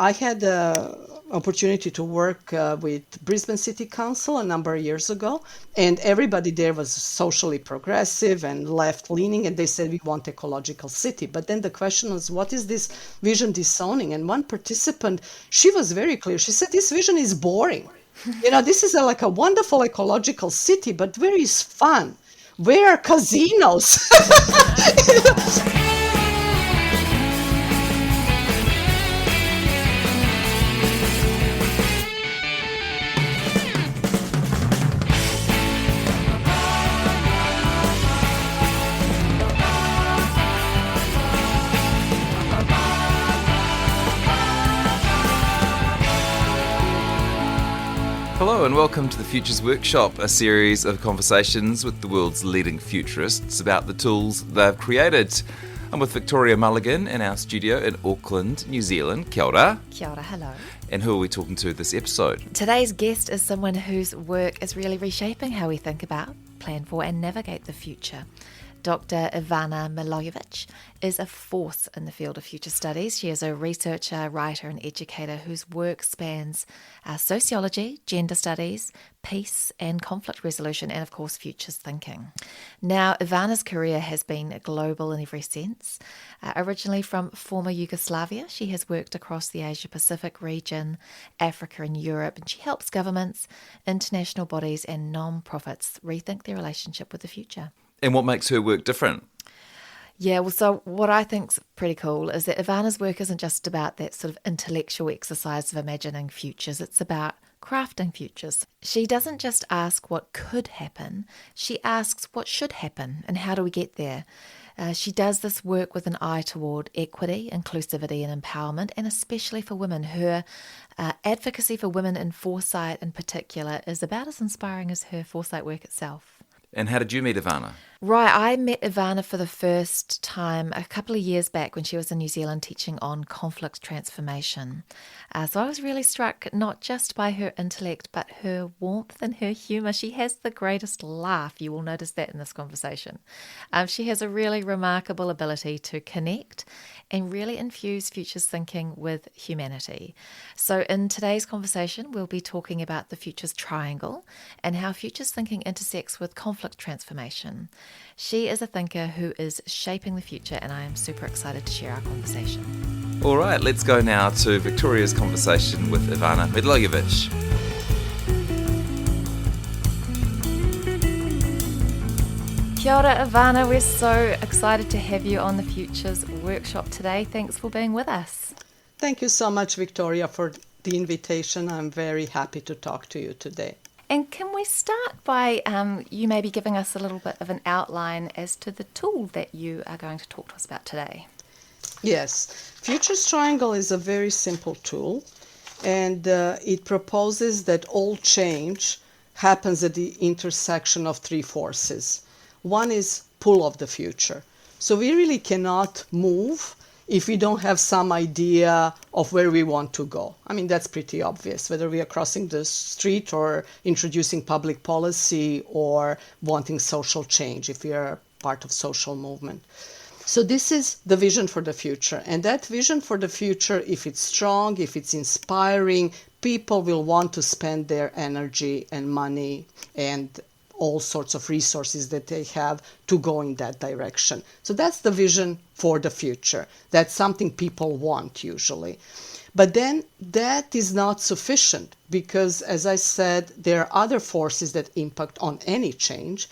I had the opportunity to work with Brisbane City Council a number of years ago, and everybody there was socially progressive and left-leaning, and they said we want ecological city. But then the question was, what is this vision disowning? And one participant, she was very clear. She said, this vision is boring. This is like a wonderful ecological city, but where is fun? Where are casinos? Hello and welcome to the Futures Workshop, a series of conversations with the world's leading futurists about the tools they've created. I'm with Victoria Mulligan in our studio in Auckland, New Zealand. Kia ora. Kia ora, hello. And who are we talking to this episode? Today's guest is someone whose work is really reshaping how we think about, plan for and navigate the future. Dr. Ivana Milojevic is a force in the field of future studies. She is a researcher, writer and educator whose work spans sociology, gender studies, peace and conflict resolution, and of course futures thinking. Now, Ivana's career has been global in every sense. Originally from former Yugoslavia, she has worked across the Asia-Pacific region, Africa and Europe, and she helps governments, international bodies and non-profits rethink their relationship with the future. And what makes her work different? Yeah, well, so what I think's pretty cool is that Ivana's work isn't just about that sort of intellectual exercise of imagining futures. It's about crafting futures. She doesn't just ask what could happen. She asks what should happen and how do we get there. She does this work with an eye toward equity, inclusivity and empowerment, and especially for women. Her advocacy for women in foresight in particular is about as inspiring as her foresight work itself. And how did you meet Ivana? Right, I met Ivana for the first time a couple of years back when she was in New Zealand teaching on conflict transformation. So I was really struck not just by her intellect, but her warmth and her humour. She has the greatest laugh. You will notice that in this conversation. She has a really remarkable ability to connect and really infuse futures thinking with humanity. So in today's conversation, we'll be talking about the futures triangle and how futures thinking intersects with conflict transformation. She is a thinker who is shaping the future, and I am super excited to share our conversation. All right, let's go now to Victoria's conversation with Ivana Milojevic. Kia ora, Ivana. We're so excited to have you on the Futures Workshop today. Thanks for being with us. Thank you so much, Victoria, for the invitation. I'm very happy to talk to you today. And can we start by you maybe giving us a little bit of an outline as to the tool that you are going to talk to us about today? Yes, Futures Triangle is a very simple tool, and it proposes that all change happens at the intersection of three forces. One is pull of the future. So we really cannot move if we don't have some idea of where we want to go. I mean, that's pretty obvious, whether we are crossing the street or introducing public policy or wanting social change, if we are part of social movement. So this is the vision for the future. And that vision for the future, if it's strong, if it's inspiring, people will want to spend their energy and money and all sorts of resources that they have to go in that direction. So that's the vision for the future. That's something people want usually. But then that is not sufficient because, as I said, there are other forces that impact on any change.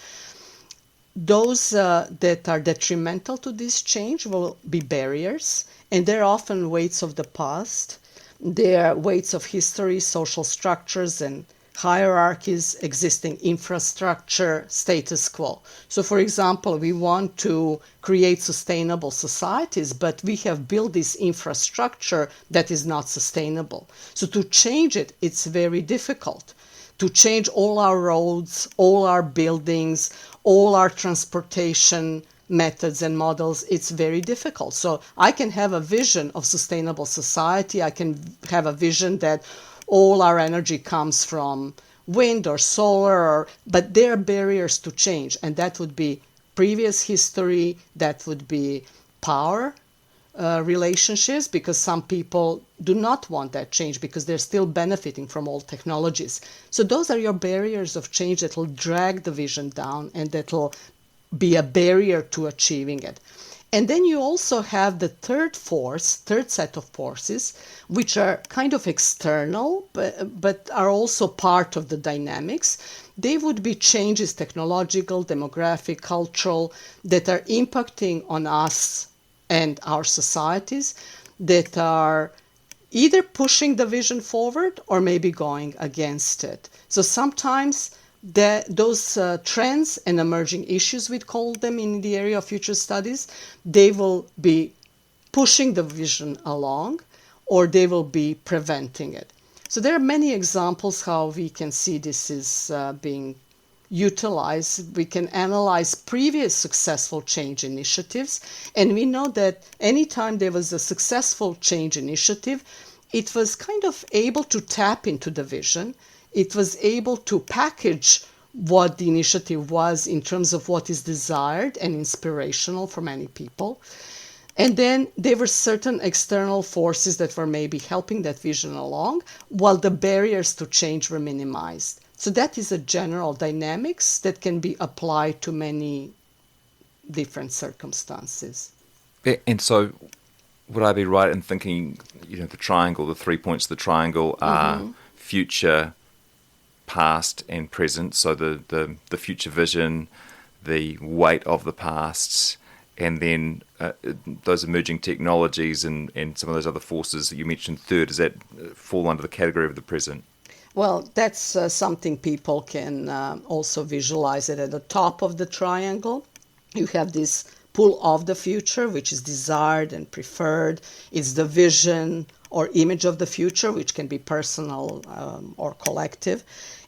Those that are detrimental to this change will be barriers, and they're often weights of the past. They're weights of history, social structures, and hierarchies, existing infrastructure, status quo. So, for example, we want to create sustainable societies, but we have built this infrastructure that is not sustainable. So to change it, it's very difficult. To change all our roads, all our buildings, all our transportation methods and models, it's very difficult. So I can have a vision of sustainable society. I can have a vision that all our energy comes from wind or solar, but there are barriers to change, and that would be previous history, that would be power, relationships, because some people do not want that change because they're still benefiting from old technologies. So those are your barriers of change that will drag the vision down and that will be a barrier to achieving it. And then you also have the third set of forces, which are kind of external, but are also part of the dynamics. They would be changes, technological, demographic, cultural, that are impacting on us and our societies, that are either pushing the vision forward or maybe going against it. So sometimes those trends and emerging issues, we call them in the area of future studies, they will be pushing the vision along or they will be preventing it. So there are many examples how we can see this is being utilized. We can analyze previous successful change initiatives, and we know that anytime there was a successful change initiative, it was kind of able to tap into the vision. It was able to package what the initiative was in terms of what is desired and inspirational for many people. And then there were certain external forces that were maybe helping that vision along, while the barriers to change were minimized. So that is a general dynamics that can be applied to many different circumstances. And so, would I be right in thinking, the triangle, the 3 points of the triangle are future, past, and present? So the future vision, the weight of the past, and then those emerging technologies and some of those other forces that you mentioned third, does that fall under the category of the present? Well, that's something people can also visualize it at the top of the triangle. You have this pull of the future, which is desired and preferred. It's the vision or image of the future, which can be personal or collective.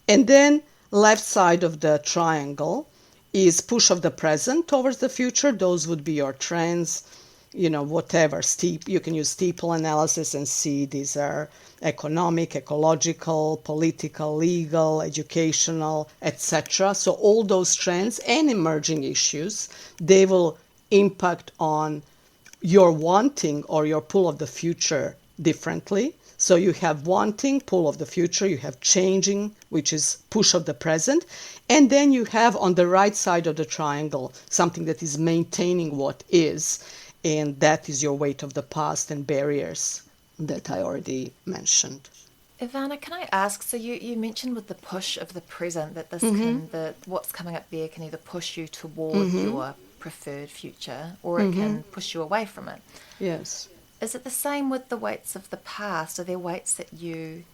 And then left side of the triangle is push of the present towards the future. Those would be your trends, whatever. You can use steeple analysis and see these are economic, ecological, political, legal, educational, etc. So all those trends and emerging issues, they will impact on your wanting or your pull of the future differently. So you have wanting, pull of the future, you have changing, which is push of the present, and then you have on the right side of the triangle something that is maintaining what is, and that is your weight of the past and barriers that I already mentioned. Ivana, can I ask, so you mentioned with the push of the present that this what's coming up there can either push you toward your preferred future or it can push you away from it. Yes. Is it the same with the weights of the past? Are there weights that you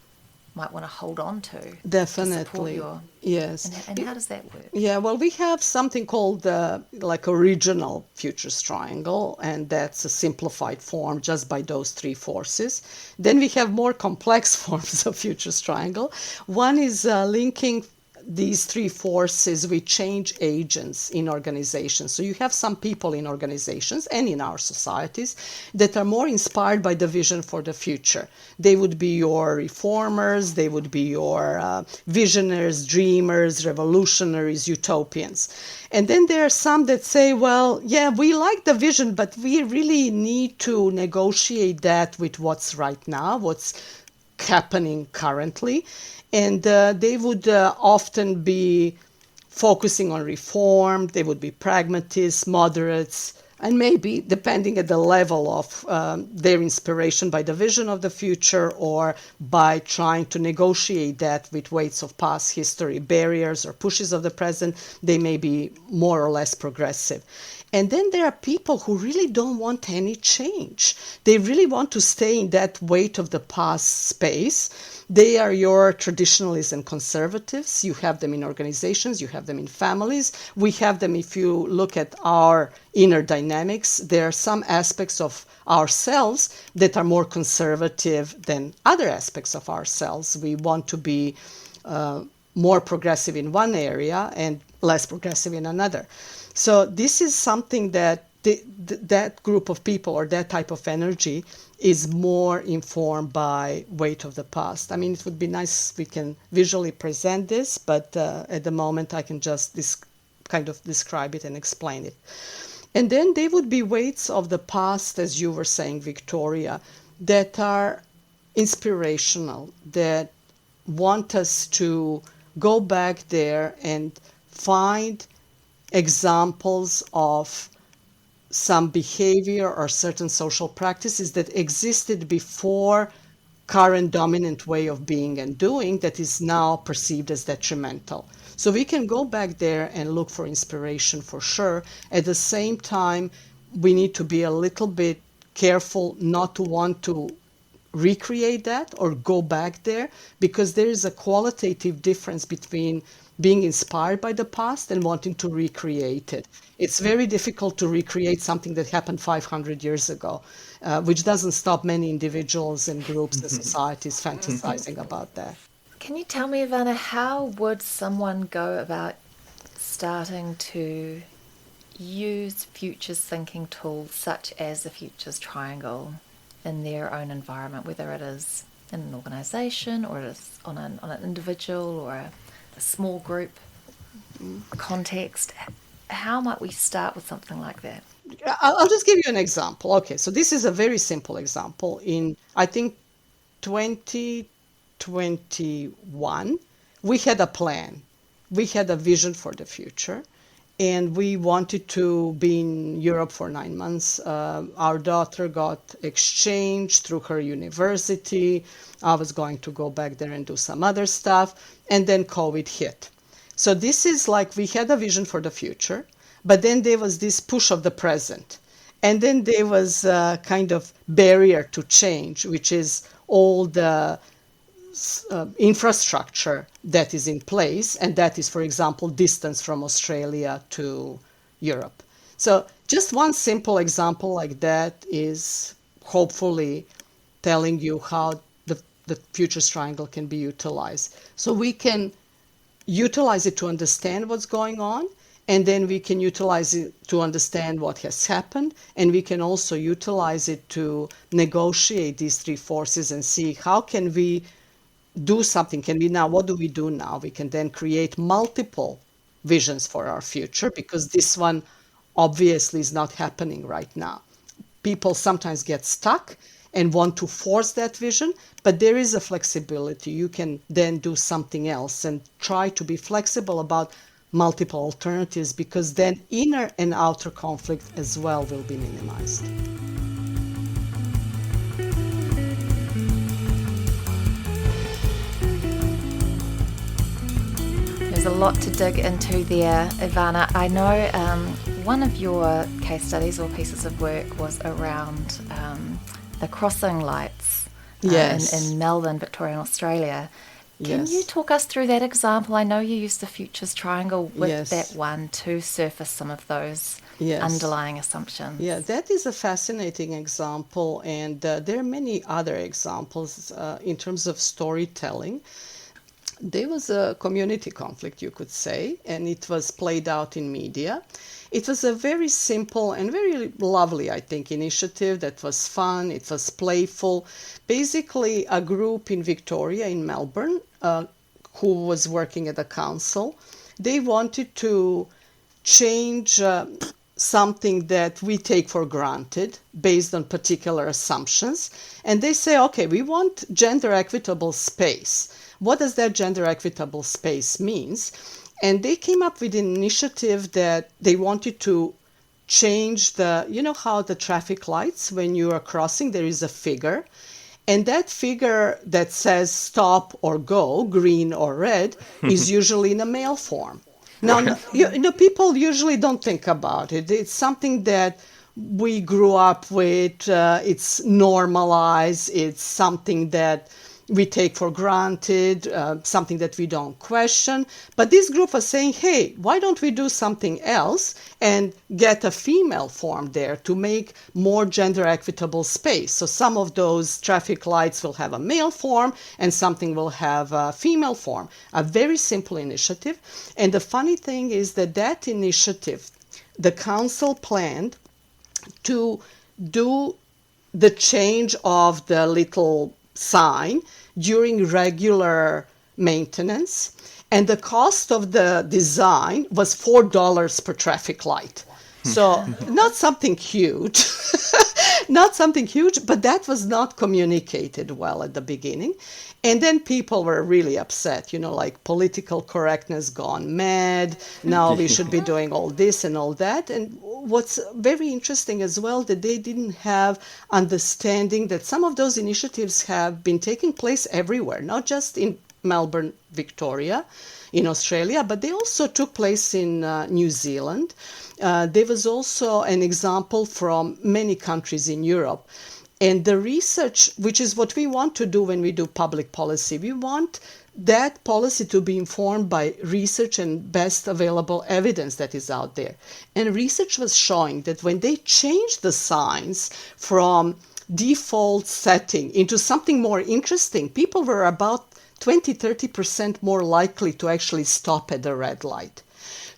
might want to hold on to? Definitely. Yes. And how does that work? Yeah, well, we have something called like original futures triangle, and that's a simplified form just by those three forces. Then we have more complex forms of futures triangle. One is linking these three forces with change agents in organizations. So you have some people in organizations and in our societies that are more inspired by the vision for the future. They would be your reformers, they would be your visionaries, dreamers, revolutionaries, utopians. And then there are some that say, well, yeah, we like the vision, but we really need to negotiate that with what's right now, what's happening currently. And they would often be focusing on reform. They would be pragmatists, moderates, and maybe, depending at the level of their inspiration by the vision of the future or by trying to negotiate that with weights of past history, barriers or pushes of the present, they may be more or less progressive. And then there are people who really don't want any change. They really want to stay in that weight of the past space. They are your traditionalists and conservatives. You have them in organizations, you have them in families. We have them if you look at our inner dynamics. There are some aspects of ourselves that are more conservative than other aspects of ourselves. We want to be more progressive in one area and less progressive in another. So this is something that that group of people or that type of energy is more informed by weight of the past. I mean, it would be nice if we can visually present this, but at the moment I can just kind of describe it and explain it. And then they would be weights of the past, as you were saying, Victoria, that are inspirational, that want us to go back there and find examples of some behavior or certain social practices that existed before current dominant way of being and doing that is now perceived as detrimental. So we can go back there and look for inspiration for sure. At the same time, we need to be a little bit careful not to want to recreate that or go back there, because there is a qualitative difference between being inspired by the past and wanting to recreate it. It's very difficult to recreate something that happened 500 years ago, which doesn't stop many individuals and groups and societies fantasizing about that. Can you tell me, Ivana, how would someone go about starting to use futures thinking tools such as the futures triangle in their own environment, whether it is in an organisation or it is on an individual or a small group context? How might we start with something like that? I'll just give you an example. Okay, so this is a very simple example. In, I think, 2021, we had a plan. We had a vision for the future, and we wanted to be in Europe for 9 months. Our daughter got exchanged through her university. I was going to go back there and do some other stuff, and then COVID hit. So this is like we had a vision for the future, but then there was this push of the present. And then there was a kind of barrier to change, which is all the infrastructure that is in place, and that is, for example, distance from Australia to Europe. So just one simple example like that is hopefully telling you how the futures triangle can be utilized. So we can utilize it to understand what's going on, and then we can utilize it to understand what has happened, and we can also utilize it to negotiate these three forces and see how can we do something. What do we do now? We can then create multiple visions for our future, because this one obviously is not happening right now. People sometimes get stuck and want to force that vision, but there is a flexibility. You can then do something else and try to be flexible about multiple alternatives, because then inner and outer conflict as well will be minimized. There's a lot to dig into there, Ivana. I know one of your case studies or pieces of work was around the crossing lights Yes. in Melbourne, Victoria, Australia. Can Yes. you talk us through that example? I know you used the futures triangle with Yes. that one to surface some of those Yes. underlying assumptions. Yeah, that is a fascinating example, and there are many other examples in terms of storytelling. There was a community conflict, you could say, and it was played out in media. It was a very simple and very lovely, I think, initiative that was fun, it was playful. Basically, a group in Victoria, in Melbourne, who was working at the council, they wanted to change something that we take for granted based on particular assumptions. And they say, okay, we want gender equitable space. What does that gender equitable space means? And they came up with an initiative that they wanted to change how the traffic lights, when you are crossing, there is a figure. And that figure that says stop or go, green or red, is usually in a male form. Now, people usually don't think about it. It's something that we grew up with. It's normalized. It's something that we take for granted, something that we don't question. But this group was saying, hey, why don't we do something else and get a female form there to make more gender equitable space? So some of those traffic lights will have a male form and something will have a female form. A very simple initiative. And the funny thing is that initiative, the council planned to do the change of the little sign during regular maintenance, and the cost of the design was $4 per traffic light. So not something huge, not something huge, but that was not communicated well at the beginning. And then people were really upset, like political correctness gone mad. Now we should be doing all this and all that. And what's very interesting as well, that they didn't have understanding that some of those initiatives have been taking place everywhere, not just in Melbourne, Victoria, in Australia, but they also took place in New Zealand. There was also an example from many countries in Europe. And the research, which is what we want to do when we do public policy, we want that policy to be informed by research and best available evidence that is out there. And research was showing that when they changed the signs from default setting into something more interesting, people were about 20-30% more likely to actually stop at the red light.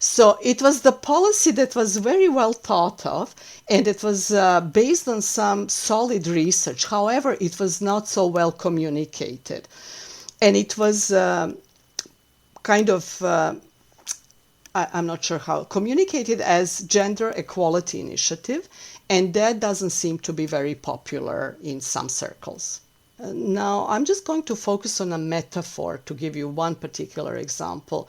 So it was the policy that was very well thought of, and it was based on some solid research. However, it was not so well communicated. And it was I'm not sure how, communicated as gender equality initiative, and that doesn't seem to be very popular in some circles. Now, I'm just going to focus on a metaphor to give you one particular example.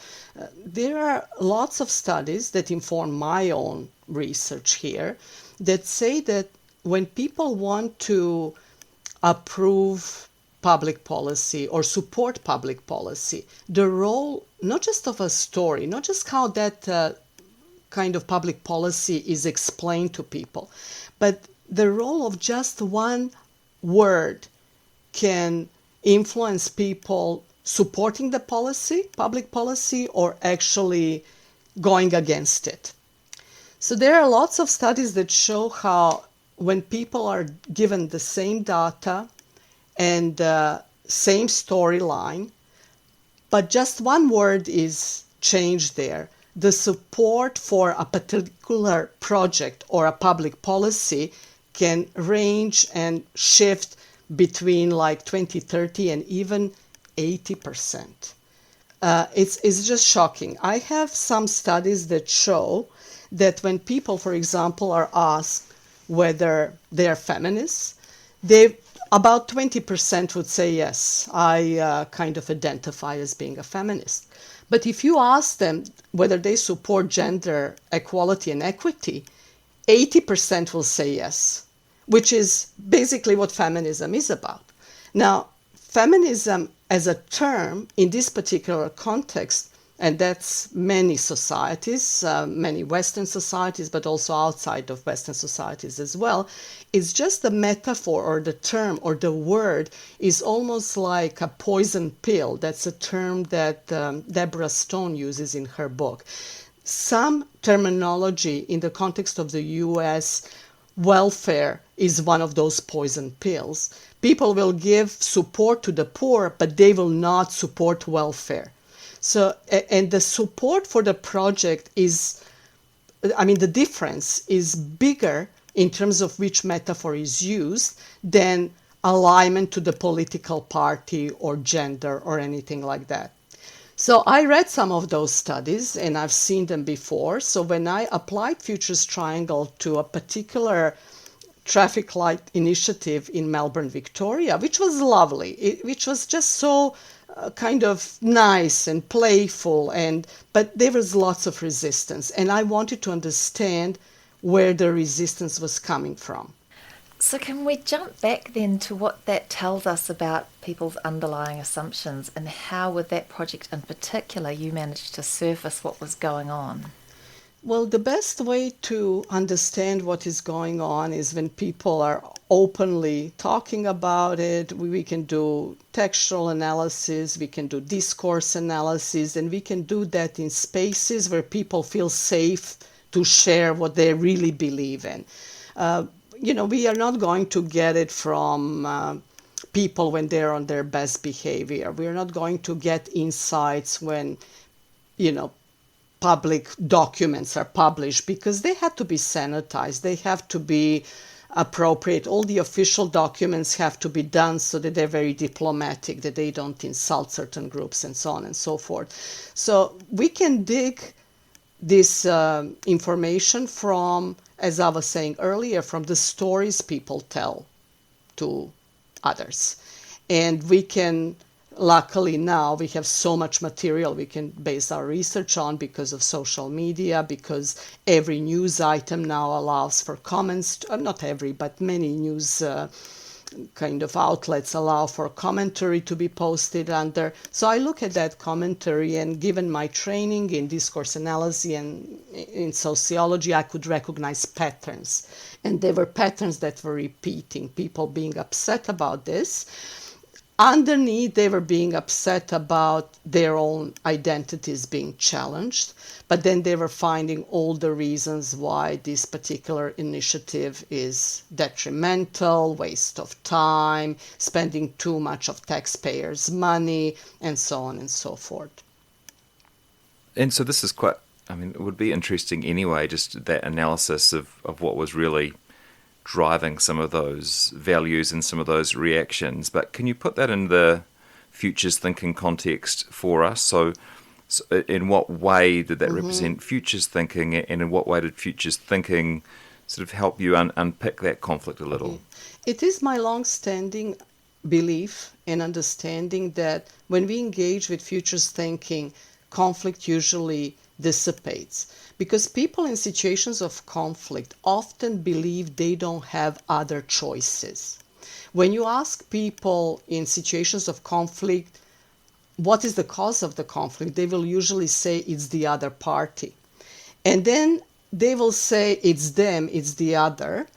There are lots of studies that inform my own research here that say that when people want to approve public policy or support public policy, the role not just of a story, not just how that kind of public policy is explained to people, but the role of just one word can influence people supporting the policy, public policy, or actually going against it. So there are lots of studies that show how when people are given the same data and same storyline, but just one word is changed there, the support for a particular project or a public policy can range and shift between like 20, 30, and even 80%. It's just shocking. I have some studies that show that when people, for example, are asked whether they are feminists, about 20% would say, yes, I kind of identify as being a feminist. But if you ask them whether they support gender equality and equity, 80% will say yes, which is basically what feminism is about. Now, feminism as a term in this particular context, and that's many societies, many Western societies, but also outside of Western societies as well, is just the metaphor or the term or the word is almost like a poison pill. That's a term that Deborah Stone uses in her book. Some terminology in the context of the US, welfare is one of those poison pills. People will give support to the poor, but they will not support welfare. So, and the support for the project is, the difference is bigger in terms of which metaphor is used than alignment to the political party or gender or anything like that. So I read some of those studies and I've seen them before. So when I applied Futurist Triangle to a particular traffic light initiative in Melbourne, Victoria, which was lovely, which was just so kind of nice and playful, but there was lots of resistance, and I wanted to understand where the resistance was coming from. So can we jump back then to what that tells us about people's underlying assumptions, and how with that project in particular you managed to surface what was going on? Well, the best way to understand what is going on is when people are openly talking about it. We can do textual analysis, we can do discourse analysis, and we can do that in spaces where people feel safe to share what they really believe in. We are not going to get it from people when they're on their best behavior. We are not going to get insights when, public documents are published, because they have to be sanitized, they have to be appropriate. All the official documents have to be done so that they're very diplomatic, that they don't insult certain groups and so on and so forth. So we can dig this information from, as I was saying earlier, from the stories people tell to others. And we can, luckily now, we have so much material we can base our research on because of social media, because every news item now allows for comments, not every, but many news kind of outlets allow for commentary to be posted under. So I look at that commentary, and given my training in discourse analysis and in sociology, I could recognize patterns. And there were patterns that were repeating, people being upset about this. Underneath, they were being upset about their own identities being challenged, but then they were finding all the reasons why this particular initiative is detrimental, waste of time, spending too much of taxpayers' money, and so on and so forth. And so this is quite, it would be interesting anyway, just that analysis of what was really driving some of those values and some of those reactions. But can you put that in the futures thinking context for us? So in what way did that represent futures thinking, and in what way did futures thinking sort of help you unpick that conflict a little? It is my long-standing belief and understanding that when we engage with futures thinking, conflict usually dissipates. Because people in situations of conflict often believe they don't have other choices. When you ask people in situations of conflict, what is the cause of the conflict, they will usually say it's the other party. And then they will say it's them, it's the other,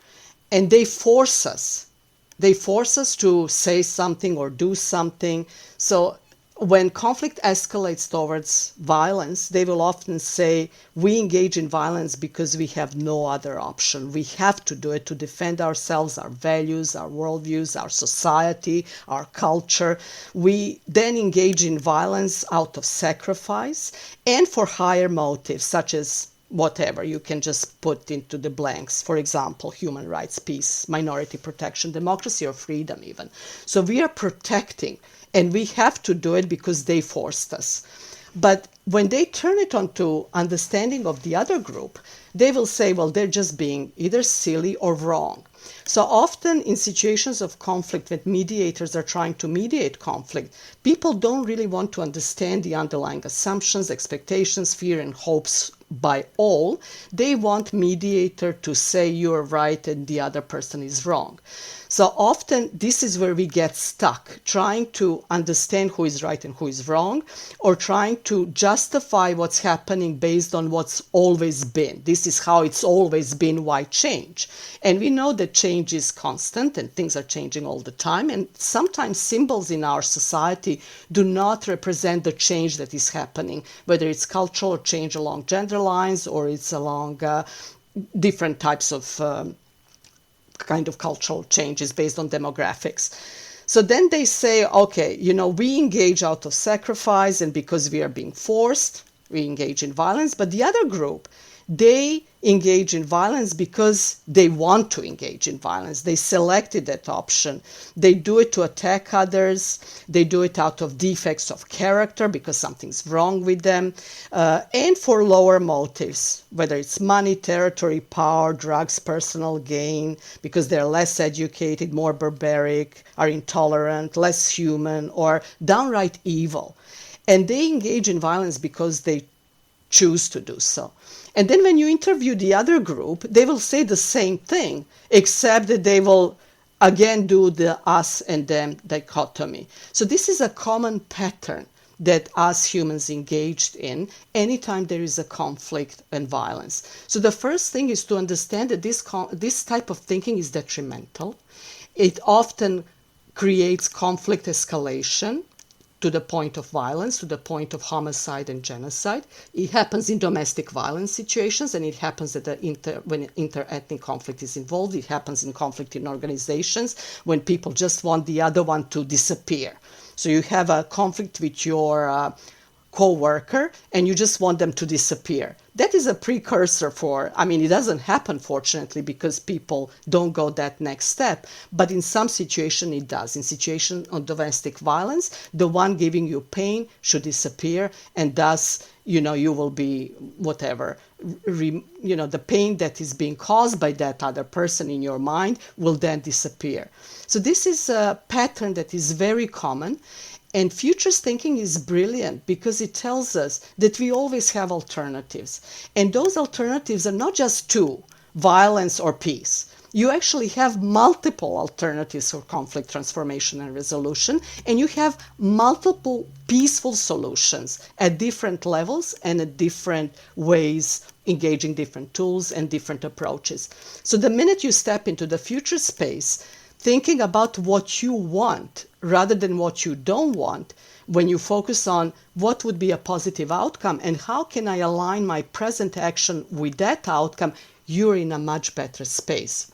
and they force us. They force us to say something or do something. So when conflict escalates towards violence, they will often say, we engage in violence because we have no other option. We have to do it to defend ourselves, our values, our worldviews, our society, our culture. We then engage in violence out of sacrifice and for higher motives, such as whatever you can just put into the blanks. For example, human rights, peace, minority protection, democracy, or freedom even. So we are protecting, and we have to do it because they forced us. But when they turn it onto understanding of the other group, they will say, well, they're just being either silly or wrong. So often in situations of conflict, when mediators are trying to mediate conflict, people don't really want to understand the underlying assumptions, expectations, fear, and hopes by all. They want mediator to say you're right and the other person is wrong. So often this is where we get stuck, trying to understand who is right and who is wrong, or trying to justify what's happening based on what's always been. This is how it's always been, why change? And we know that change is constant and things are changing all the time, and sometimes symbols in our society do not represent the change that is happening, whether it's cultural change along gender lines or it's along different types of kind of cultural changes based on demographics. So then they say, okay, we engage out of sacrifice and because we are being forced, we engage in violence. But the other group, they engage in violence because they want to engage in violence. They selected that option. They do it to attack others. They do it out of defects of character because something's wrong with them, and for lower motives, whether it's money, territory, power, drugs, personal gain, because they're less educated, more barbaric, are intolerant, less human, or downright evil. And they engage in violence because they choose to do so. And then when you interview the other group, they will say the same thing, except that they will again do the us and them dichotomy. So this is a common pattern that us humans engaged in anytime there is a conflict and violence. So the first thing is to understand that this type of thinking is detrimental. It often creates conflict escalation to the point of violence, to the point of homicide and genocide. It happens in domestic violence situations, and it happens when inter-ethnic conflict is involved. It happens in conflict in organizations when people just want the other one to disappear. So you have a conflict with your co-worker and you just want them to disappear. That is a precursor for, I mean, it doesn't happen, fortunately, because people don't go that next step. But in some situation, it does. In situation of domestic violence, the one giving you pain should disappear, and thus, you will be whatever, the pain that is being caused by that other person in your mind will then disappear. So this is a pattern that is very common. And futurist thinking is brilliant because it tells us that we always have alternatives. And those alternatives are not just two, violence or peace. You actually have multiple alternatives for conflict transformation and resolution, and you have multiple peaceful solutions at different levels and at different ways, engaging different tools and different approaches. So the minute you step into the future space, thinking about what you want rather than what you don't want, when you focus on what would be a positive outcome and how can I align my present action with that outcome, you're in a much better space.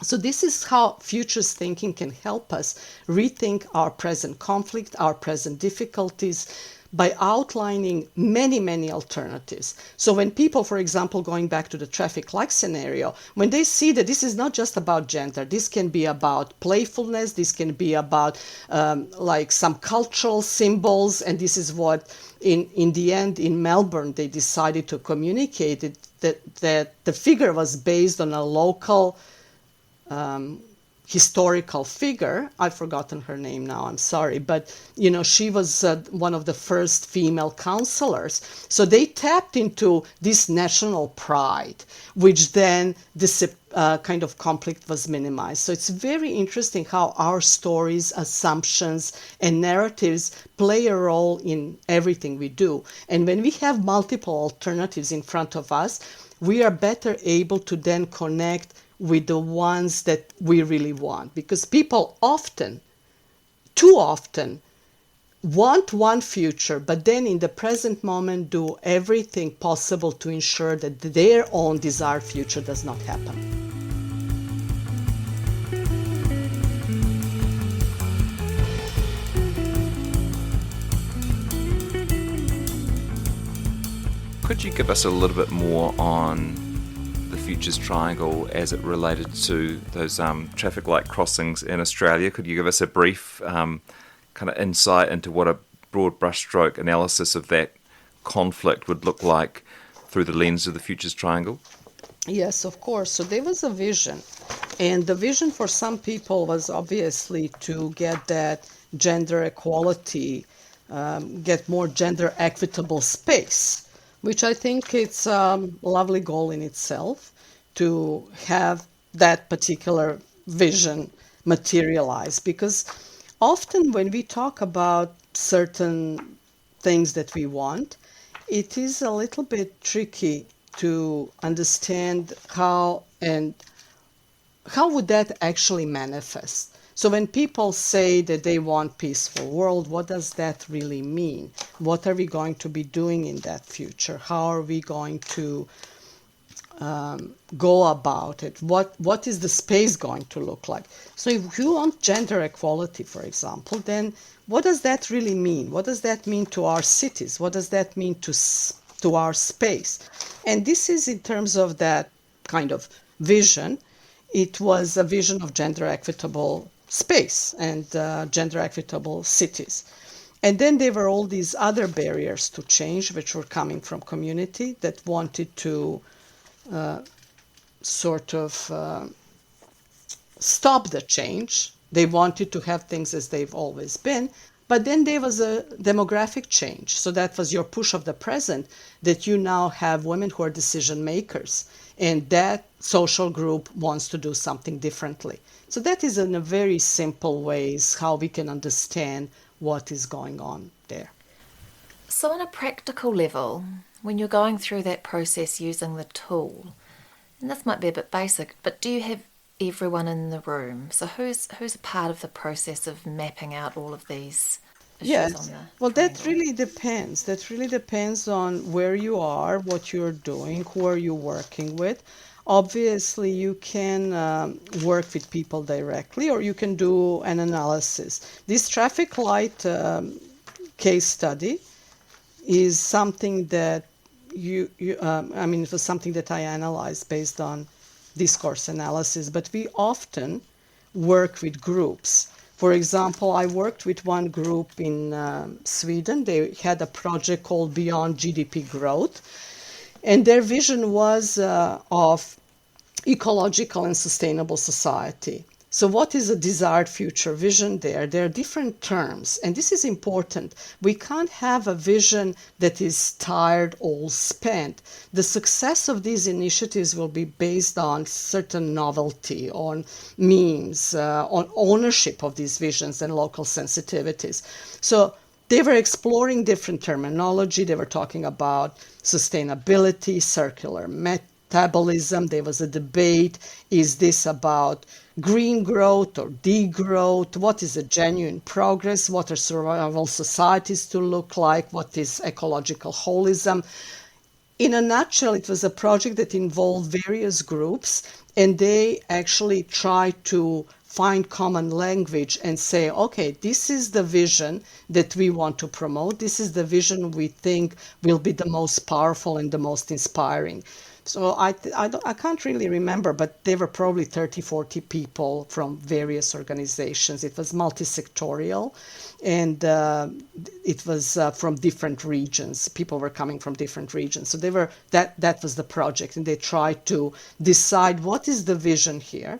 So this is how futurist thinking can help us rethink our present conflict, our present difficulties, by outlining many, many alternatives. So when people, for example, going back to the traffic light scenario, when they see that this is not just about gender, this can be about playfulness, this can be about like some cultural symbols, and this is what, in the end, in Melbourne, they decided to communicate it, that the figure was based on a local historical figure. I've forgotten her name now, I'm sorry, but she was one of the first female counselors. So they tapped into this national pride, which then this kind of conflict was minimized. So it's very interesting how our stories, assumptions, and narratives play a role in everything we do. And when we have multiple alternatives in front of us, we are better able to then connect with the ones that we really want. Because people often, too often, want one future, but then in the present moment do everything possible to ensure that their own desired future does not happen. Could you give us a little bit more on the Futures Triangle as it related to those traffic light crossings in Australia? Could you give us a brief kind of insight into what a broad brushstroke analysis of that conflict would look like through the lens of the Futures Triangle? Yes, of course. So there was a vision. And the vision for some people was obviously to get that gender equality, get more gender equitable space, which I think it's a lovely goal in itself, to have that particular vision materialize. Because often when we talk about certain things that we want, it is a little bit tricky to understand how would that actually manifest. So when people say that they want peaceful world, what does that really mean? What are we going to be doing in that future? How are we going to go about it? What is the space going to look like? So if you want gender equality, for example, then what does that really mean? What does that mean to our cities? What does that mean to our space? And this is in terms of that kind of vision. It was a vision of gender equitable space and gender equitable cities. And then there were all these other barriers to change, which were coming from community that wanted to stop the change. They wanted to have things as they've always been. But then there was a demographic change. So that was your push of the present, that you now have women who are decision makers. And that social group wants to do something differently. So that is in a very simple ways how we can understand what is going on there. So on a practical level, when you're going through that process using the tool, and this might be a bit basic, but do you have everyone in the room? So who's a part of the process of mapping out all of these issues on Yes, the well, that triangle? really depends. That really depends on where you are, what you're doing, who are you working with. Obviously, you can work with people directly, or you can do an analysis. This traffic light case study is something that it was something that I analyzed based on discourse analysis, but we often work with groups. For example, I worked with one group in Sweden. They had a project called Beyond GDP Growth, and their vision was of ecological and sustainable society. So what is a desired future vision there? There are different terms, and this is important. We can't have a vision that is tired or spent. The success of these initiatives will be based on certain novelty, on memes, on ownership of these visions and local sensitivities. So they were exploring different terminology. They were talking about sustainability, circular metabolism. There was a debate. Is this about green growth or degrowth? What is a genuine progress? What are survival societies to look like? What is ecological holism? In a nutshell, it was a project that involved various groups, and they actually tried to find common language and say, okay, this is the vision that we want to promote. This is the vision we think will be the most powerful and the most inspiring. So I can't really remember, but there were probably 30, 40 people from various organizations. It was multi-sectorial, and it was from different regions. People were coming from different regions. So that was the project, and they tried to decide what is the vision here.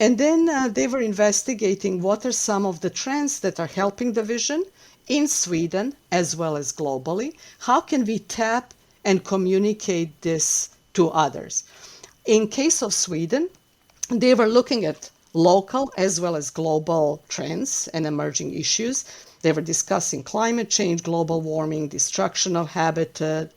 And then they were investigating what are some of the trends that are helping the vision in Sweden as well as globally. How can we tap and communicate this to others? In case of Sweden, they were looking at local as well as global trends and emerging issues. They were discussing climate change, global warming, destruction of habitat,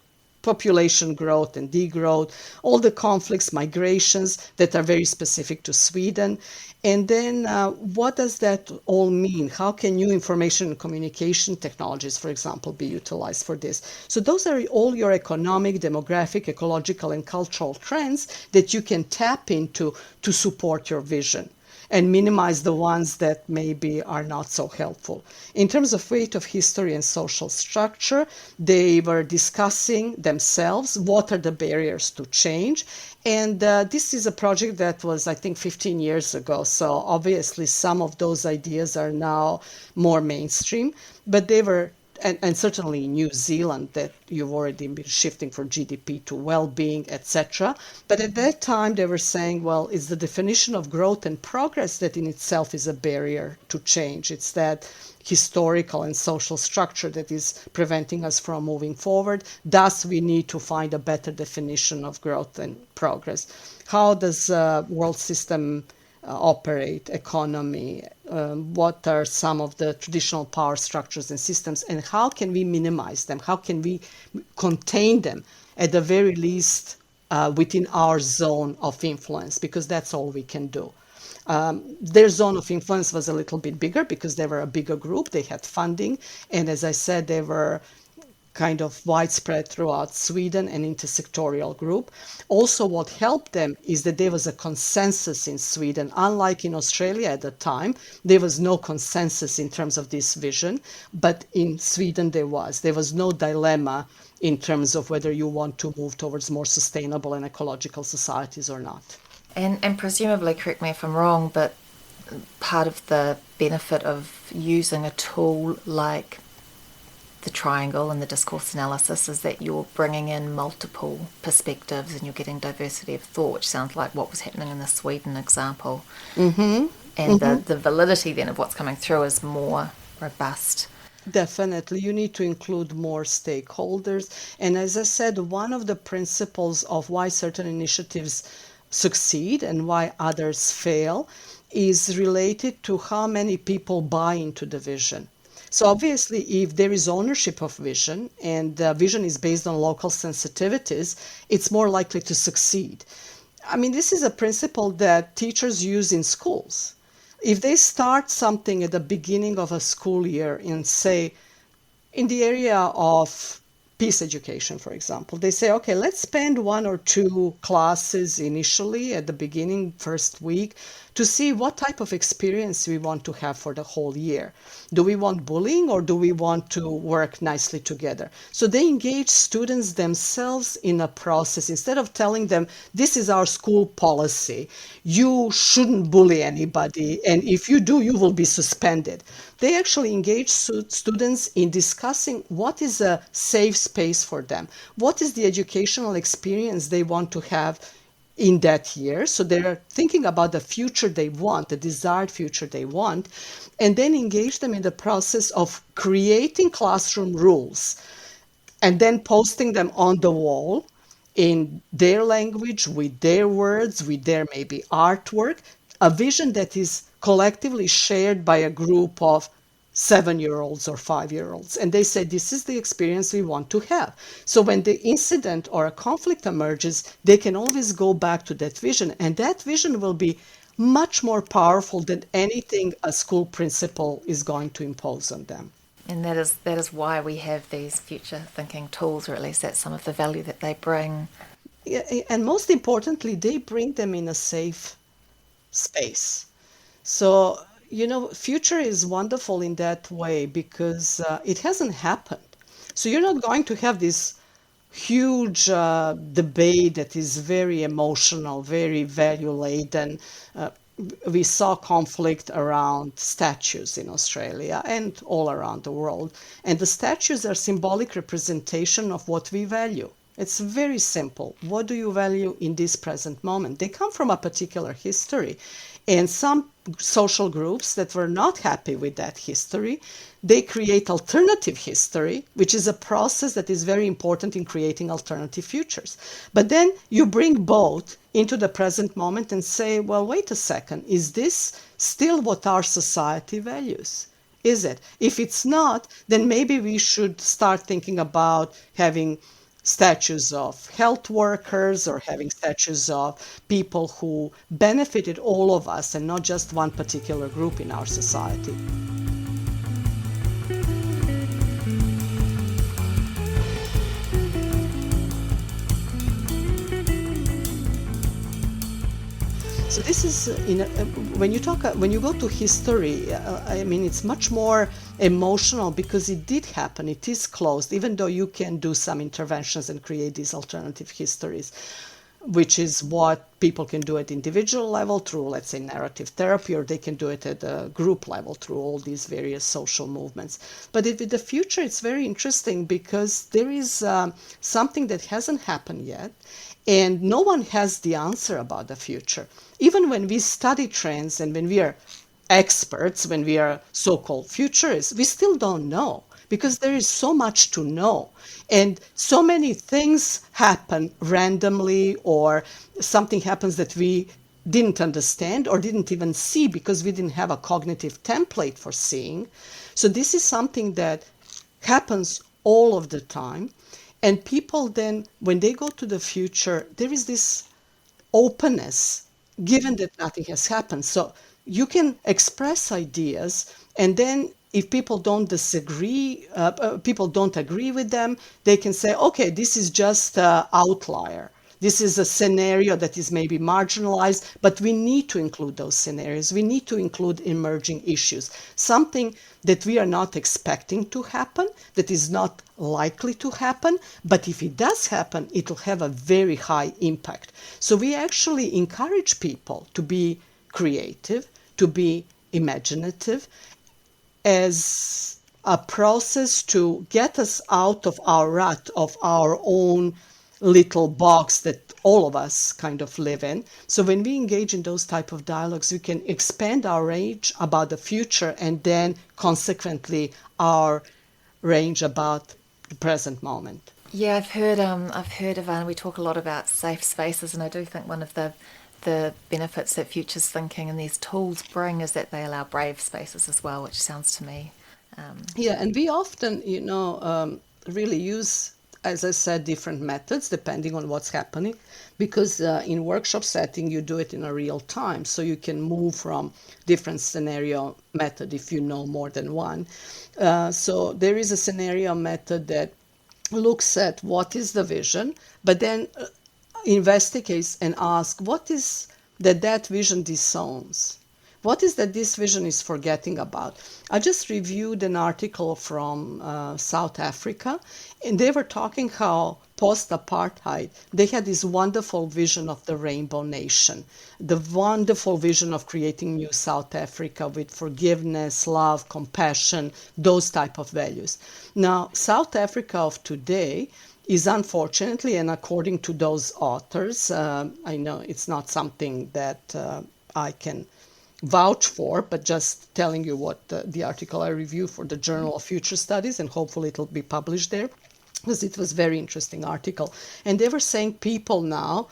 population growth and degrowth, all the conflicts, migrations that are very specific to Sweden. And then what does that all mean? How can new information and communication technologies, for example, be utilized for this? So those are all your economic, demographic, ecological, and cultural trends that you can tap into to support your vision and minimize the ones that maybe are not so helpful. In terms of weight of history and social structure, they were discussing themselves what are the barriers to change. And this is a project that was, I think, 15 years ago. So obviously some of those ideas are now more mainstream, but they were and certainly in New Zealand, that you've already been shifting from GDP to well-being, etc. But at that time, they were saying, well, it's the definition of growth and progress that in itself is a barrier to change. It's that historical and social structure that is preventing us from moving forward. Thus, we need to find a better definition of growth and progress. How does world system operate, economy, what are some of the traditional power structures and systems, and how can we minimize them? How can we contain them at the very least within our zone of influence? Because that's all we can do. Their zone of influence was a little bit bigger because they were a bigger group. They had funding, and as I said, they were kind of widespread throughout Sweden, an intersectorial group. Also, what helped them is that there was a consensus in Sweden. Unlike in Australia at the time, there was no consensus in terms of this vision, but in Sweden there was. There was no dilemma in terms of whether you want to move towards more sustainable and ecological societies or not. And presumably, correct me if I'm wrong, but part of the benefit of using a tool like the triangle and the discourse analysis is that you're bringing in multiple perspectives and you're getting diversity of thought, which sounds like what was happening in the Sweden example. Mm-hmm. And Mm-hmm. the validity then of what's coming through is more robust. Definitely, you need to include more stakeholders. And as I said, one of the principles of why certain initiatives succeed and why others fail is related to how many people buy into the vision. So obviously, if there is ownership of vision and the vision is based on local sensitivities, it's more likely to succeed. I mean, this is a principle that teachers use in schools. If they start something at the beginning of a school year and say, in the area of peace education, for example. They say, okay, let's spend 1 or 2 classes initially at the beginning, first week, to see what type of experience we want to have for the whole year. Do we want bullying or do we want to work nicely together? So they engage students themselves in a process. Instead of telling them, this is our school policy, you shouldn't bully anybody, and if you do, you will be suspended. They actually engage students in discussing what is a safe space for them, what is the educational experience they want to have in that year. So they're thinking about the future they want, the desired future they want, and then engage them in the process of creating classroom rules and then posting them on the wall in their language, with their words, with their maybe artwork, a vision that is collectively shared by a group of 7-year-olds or 5-year-olds. And they say, this is the experience we want to have. So when the incident or a conflict emerges, they can always go back to that vision. And that vision will be much more powerful than anything a school principal is going to impose on them. And that is why we have these future thinking tools, or at least that's some of the value that they bring. Yeah, and most importantly, they bring them in a safe space. So, future is wonderful in that way because it hasn't happened. So you're not going to have this huge debate that is very emotional, very value laden. We saw conflict around statues in Australia and all around the world. And the statues are symbolic representation of what we value. It's very simple. What do you value in this present moment? They come from a particular history. And some social groups that were not happy with that history, they create alternative history, which is a process that is very important in creating alternative futures. But then you bring both into the present moment and say, well, wait a second, is this still what our society values? Is it? If it's not, then maybe we should start thinking about having statues of health workers or having statues of people who benefited all of us and not just one particular group in our society. So this is when you go to history, I mean, it's much more emotional because it did happen. It is closed, even though you can do some interventions and create these alternative histories, which is what people can do at individual level through, let's say, narrative therapy, or they can do it at a group level through all these various social movements. But with the future, it's very interesting because there is something that hasn't happened yet, and no one has the answer about the future. Even when we study trends and when we are experts, when we are so-called futurists, we still don't know because there is so much to know. And so many things happen randomly, or something happens that we didn't understand or didn't even see because we didn't have a cognitive template for seeing. So this is something that happens all of the time. And people then, when they go to the future, there is this openness, given that nothing has happened. So you can express ideas, and then if people don't disagree, people don't agree with them, they can say, okay, this is just an outlier. This is a scenario that is maybe marginalized, but we need to include those scenarios. We need to include emerging issues, something that we are not expecting to happen, that is not likely to happen, but if it does happen, it will have a very high impact. So we actually encourage people to be creative, to be imaginative, as a process to get us out of our rut, of our own little box that all of us kind of live in. So when we engage in those type of dialogues, we can expand our range about the future and then consequently our range about the present moment. Yeah, I've heard Ivana, we talk a lot about safe spaces, and I do think one of the benefits that futures thinking and these tools bring is that they allow brave spaces as well, which sounds to me. Yeah, and we often, really use, as I said, different methods depending on what's happening, because in workshop setting you do it in a real time, so you can move from different scenario method if you know more than one. So there is a scenario method that looks at what is the vision, but then investigates and asks what is that vision disowns. What is that this vision is forgetting about? I just reviewed an article from South Africa, and they were talking how post-apartheid, they had this wonderful vision of the rainbow nation, the wonderful vision of creating new South Africa with forgiveness, love, compassion, those type of values. Now, South Africa of today is unfortunately, and according to those authors, I know it's not something that I can vouch for, but just telling you what the article I reviewed for the Journal of Future Studies, and hopefully it'll be published there, because it was a very interesting article. And they were saying people now,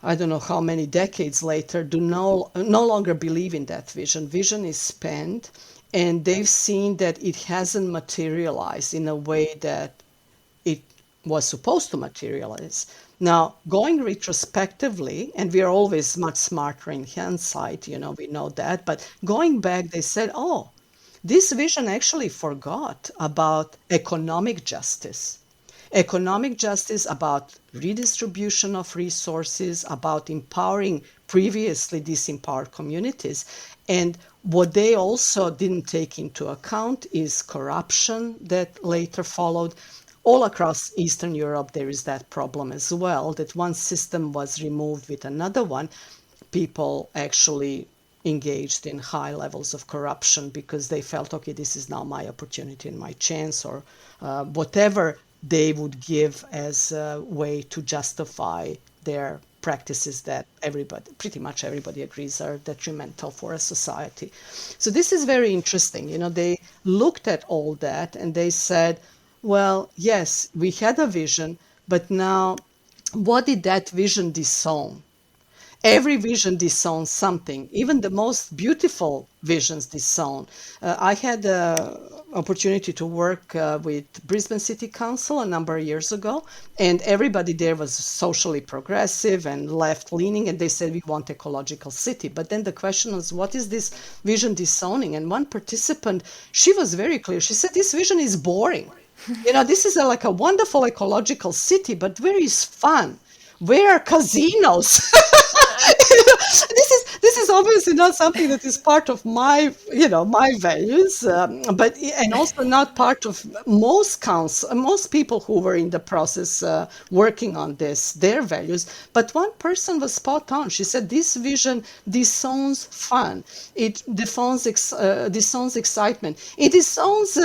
I don't know how many decades later, do no longer believe in that vision. Vision is spent, and they've seen that it hasn't materialized in a way that it was supposed to materialize. Now, going retrospectively, and we are always much smarter in hindsight, we know that, but going back, they said, oh, this vision actually forgot about economic justice. Economic justice about redistribution of resources, about empowering previously disempowered communities. And what they also didn't take into account is corruption that later followed. All across Eastern Europe, there is that problem as well, that one system was removed with another one. People actually engaged in high levels of corruption because they felt, okay, this is now my opportunity and my chance, or whatever they would give as a way to justify their practices that pretty much everybody agrees are detrimental for a society. So this is very interesting. They looked at all that and they said, well, yes, we had a vision, but now what did that vision disown? Every vision disowns something. Even the most beautiful visions disown. I had the opportunity to work with Brisbane City Council a number of years ago, and everybody there was socially progressive and left-leaning, and they said, we want ecological city. But then the question was, what is this vision disowning? And one participant, she was very clear. She said, this vision is boring. This is like a wonderful ecological city, but where is fun? Where are casinos? This is obviously not something that is part of my values, but and also not part of most people who were in the process working on their values. But one person was spot on. She said this vision disowns fun. It disowns excitement. It disowns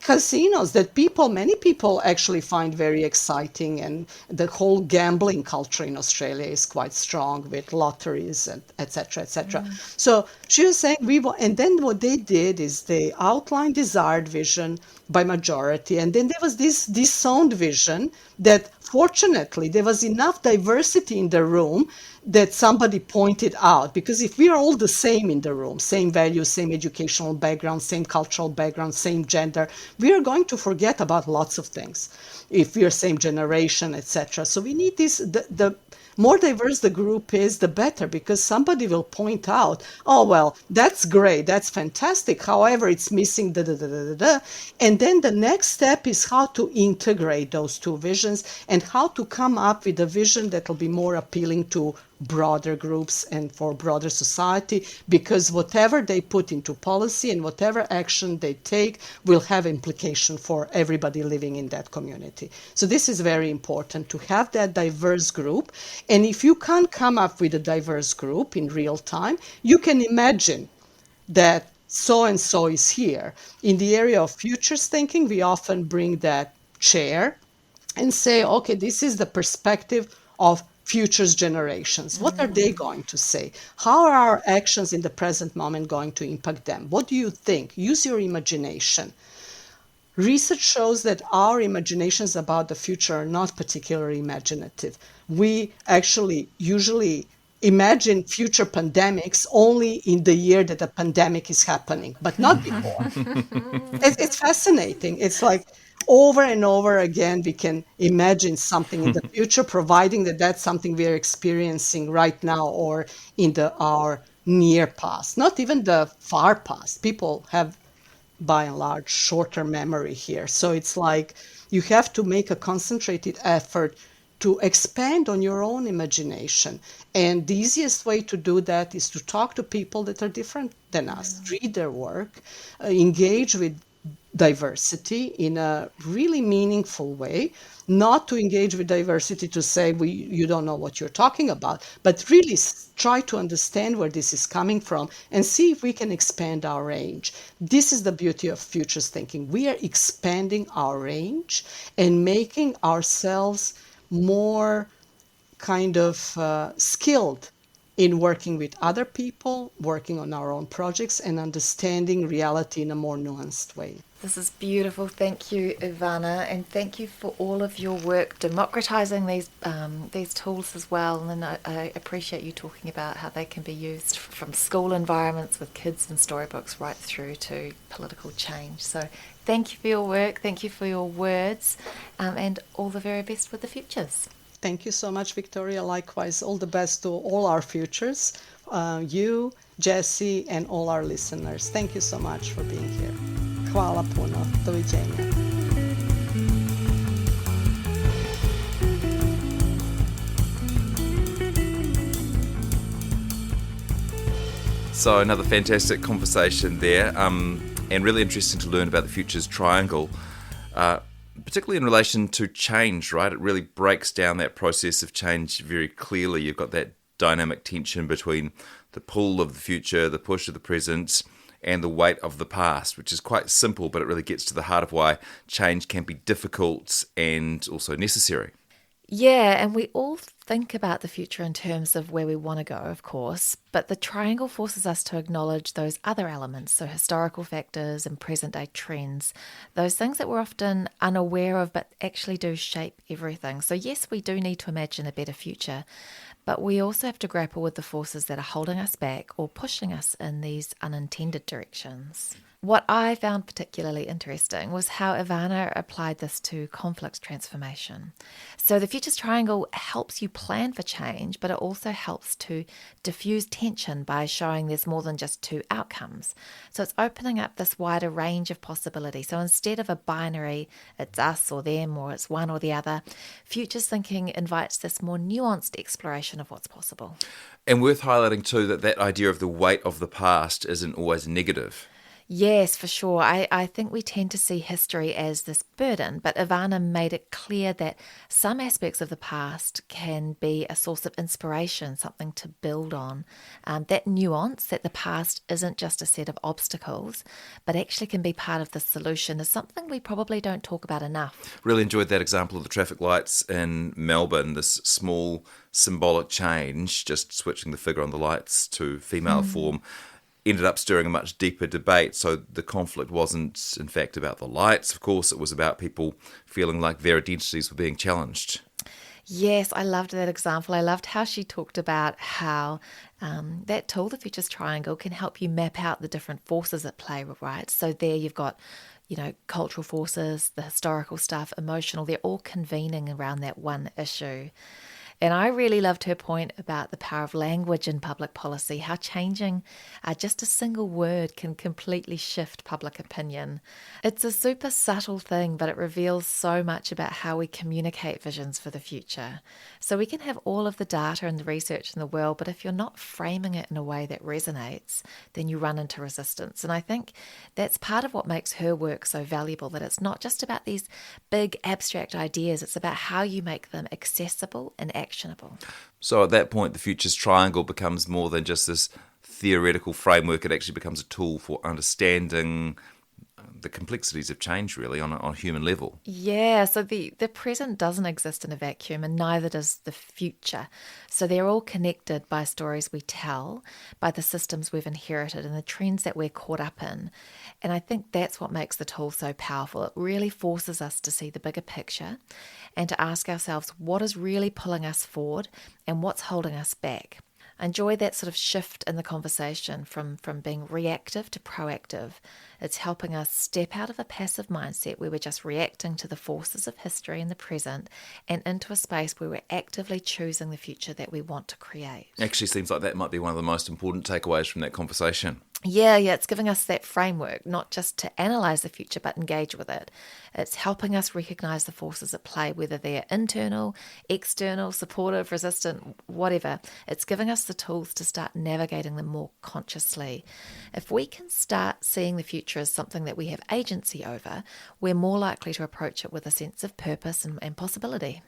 casinos that many people actually find very exciting, and the whole gambling culture in Australia is quite strong with lotteries and etc. etc. So she was saying and then what they did is they outlined desired vision by majority, and then there was this disowned vision that fortunately there was enough diversity in the room that somebody pointed out, because if we are all the same in the room, same values, same educational background, same cultural background, same gender, we are going to forget about lots of things if we are same generation, etc. So we need this, the more diverse the group is, the better, because somebody will point out, oh, well, that's great, that's fantastic, however, it's missing da da da da da da. And then the next step is how to integrate those two visions and how to come up with a vision that will be more appealing to broader groups and for broader society, because whatever they put into policy and whatever action they take will have implication for everybody living in that community. So this is very important, to have that diverse group. And if you can't come up with a diverse group in real time, you can imagine that so and so is here. In the area of futures thinking, we often bring that chair and say, okay, this is the perspective of futures generations. What are they going to say? How are our actions in the present moment going to impact them? What do you think? Use your imagination. Research shows that our imaginations about the future are not particularly imaginative. We actually usually imagine future pandemics only in the year that a pandemic is happening, but not before. It's fascinating. It's like over and over again, we can imagine something in the future, providing that that's something we are experiencing right now or in our near past, not even the far past. People have by and large, short-term memory here. So it's like you have to make a concentrated effort to expand on your own imagination. And the easiest way to do that is to talk to people that are different than us, read their work, engage with diversity in a really meaningful way, not to engage with diversity to say you don't know what you're talking about, but really try to understand where this is coming from and see if we can expand our range. This is the beauty of futures thinking. We are expanding our range and making ourselves more kind of skilled in working with other people, working on our own projects, and understanding reality in a more nuanced way. This is beautiful. Thank you, Ivana, and thank you for all of your work democratizing these tools as well. And I appreciate you talking about how they can be used from school environments with kids and storybooks right through to political change. So thank you for your work, thank you for your words, and all the very best with the futures. Thank you so much, Victoria. Likewise, all the best to all our futures, you, Jesse, and all our listeners. Thank you so much for being here. Hvala puno. Doviđenja. So another fantastic conversation there, and really interesting to learn about the futures triangle, particularly in relation to change, right? It really breaks down that process of change very clearly. You've got that dynamic tension between the pull of the future, the push of the present, and the weight of the past, which is quite simple, but it really gets to the heart of why change can be difficult and also necessary. Yeah, and we all think about the future in terms of where we want to go, of course, but the triangle forces us to acknowledge those other elements, so historical factors and present day trends, those things that we're often unaware of but actually do shape everything. So yes, we do need to imagine a better future, but we also have to grapple with the forces that are holding us back or pushing us in these unintended directions. What I found particularly interesting was how Ivana applied this to conflict transformation. So the Futures Triangle helps you plan for change, but it also helps to diffuse tension by showing there's more than just two outcomes. So it's opening up this wider range of possibilities. So instead of a binary, it's us or them, or it's one or the other, futures thinking invites this more nuanced exploration of what's possible. And worth highlighting too that idea of the weight of the past isn't always negative. Yes, for sure. I think we tend to see history as this burden, but Ivana made it clear that some aspects of the past can be a source of inspiration, something to build on. That nuance, that the past isn't just a set of obstacles, but actually can be part of the solution, is something we probably don't talk about enough. Really enjoyed that example of the traffic lights in Melbourne, this small symbolic change, just switching the figure on the lights to female form, ended up stirring a much deeper debate. So the conflict wasn't, in fact, about the lights. Of course, it was about people feeling like their identities were being challenged. Yes, I loved that example. I loved how she talked about how that tool, the Futures Triangle, can help you map out the different forces at play, right? So there you've got, cultural forces, the historical stuff, emotional, they're all convening around that one issue. And I really loved her point about the power of language in public policy, how changing just a single word can completely shift public opinion. It's a super subtle thing, but it reveals so much about how we communicate visions for the future. So we can have all of the data and the research in the world, but if you're not framing it in a way that resonates, then you run into resistance. And I think that's part of what makes her work so valuable, that it's not just about these big abstract ideas, it's about how you make them accessible and actionable. So at that point, the Futures Triangle becomes more than just this theoretical framework. It actually becomes a tool for understanding the complexities of change, really, on a human level. Yeah, so the present doesn't exist in a vacuum, and neither does the future. So they're all connected by stories we tell, by the systems we've inherited, and the trends that we're caught up in. And I think that's what makes the tool so powerful. It really forces us to see the bigger picture and to ask ourselves what is really pulling us forward and what's holding us back. I enjoy that sort of shift in the conversation from being reactive to proactive. It's helping us step out of a passive mindset where we're just reacting to the forces of history in the present and into a space where we're actively choosing the future that we want to create. Actually seems like that might be one of the most important takeaways from that conversation. Yeah, it's giving us that framework, not just to analyse the future, but engage with it. It's helping us recognise the forces at play, whether they're internal, external, supportive, resistant, whatever. It's giving us the tools to start navigating them more consciously. If we can start seeing the future as something that we have agency over, we're more likely to approach it with a sense of purpose and possibility.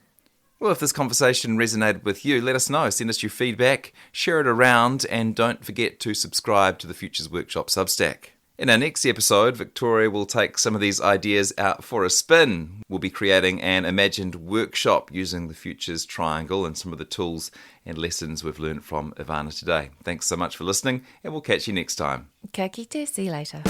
Well, if this conversation resonated with you, let us know. Send us your feedback, share it around, and don't forget to subscribe to the Futures Workshop Substack. In our next episode, Victoria will take some of these ideas out for a spin. We'll be creating an imagined workshop using the Futures Triangle and some of the tools and lessons we've learned from Ivana today. Thanks so much for listening, and we'll catch you next time. Ka kite, see you later.